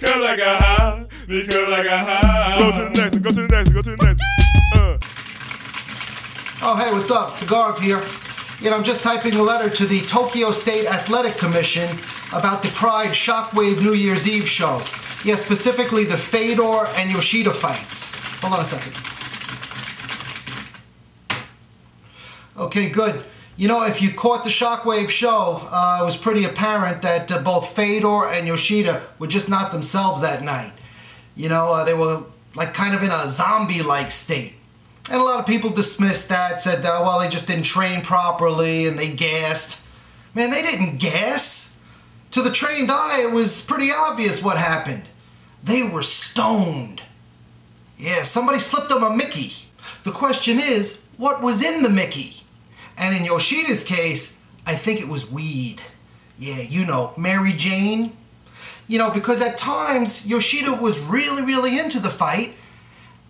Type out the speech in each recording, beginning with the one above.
because I got high, because I got high. Go to the next one, go to the next one, go to the next one. Oh, hey, what's up? TheGARV here. I'm just typing a letter to the Tokyo State Athletic Commission about the Pride Shockwave New Year's Eve show. Yeah, specifically the Fedor and Yoshida fights. Hold on a second. Okay, good. If you caught the Shockwave show, it was pretty apparent that both Fedor and Yoshida were just not themselves that night. They were like kind of in a zombie-like state. And a lot of people dismissed that, said, well, they just didn't train properly and they gassed. Man, they didn't gas. To the trained eye, it was pretty obvious what happened. They were stoned. Yeah, somebody slipped them a Mickey. The question is, what was in the Mickey? And in Yoshida's case, I think it was weed. Yeah, Mary Jane. Because at times, Yoshida was really, really into the fight.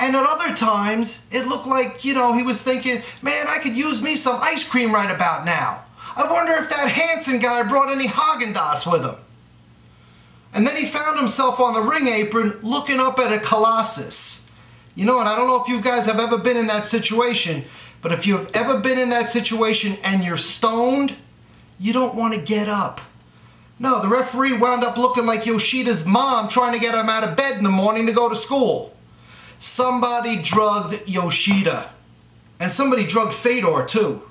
And at other times, it looked like, he was thinking, man, I could use me some ice cream right about now. I wonder if that Hansen guy brought any Haagen-Dazs with him. And then he found himself on the ring apron looking up at a Colossus. And I don't know if you guys have ever been in that situation, but if you've ever been in that situation and you're stoned, you don't want to get up. No, the referee wound up looking like Yoshida's mom trying to get him out of bed in the morning to go to school. Somebody drugged Yoshida. And somebody drugged Fedor too.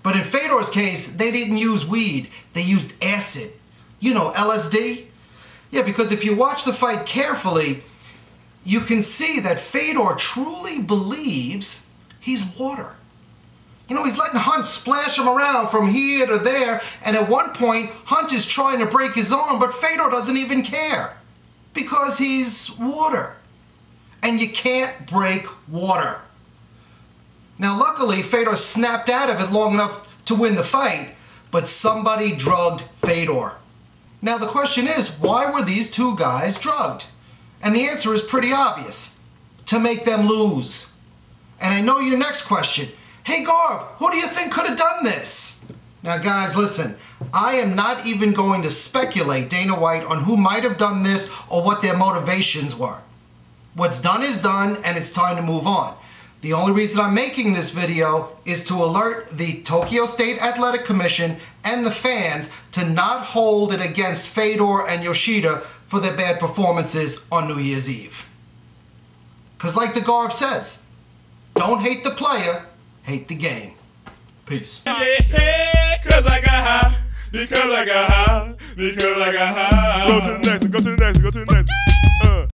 But in Fedor's case, they didn't use weed. They used acid. LSD? Yeah, because if you watch the fight carefully, you can see that Fedor truly believes he's water. He's letting Hunt splash him around from here to there, and at one point, Hunt is trying to break his arm, but Fedor doesn't even care. Because he's water. And you can't break water. Now luckily, Fedor snapped out of it long enough to win the fight, but somebody drugged Fedor. Now the question is, why were these two guys drugged? And the answer is pretty obvious. To make them lose. And I know your next question. Hey Garv, who do you think could have done this? Now guys, listen. I am not even going to speculate, Dana White, on who might have done this or what their motivations were. What's done is done, and it's time to move on. The only reason I'm making this video is to alert the Tokyo State Athletic Commission and the fans to not hold it against Fedor and Yoshida for their bad performances on New Year's Eve. Because like TheGARV says, don't hate the player, hate the game. Peace. Yeah, because I got high, because I got high, because I got high. Go to the next.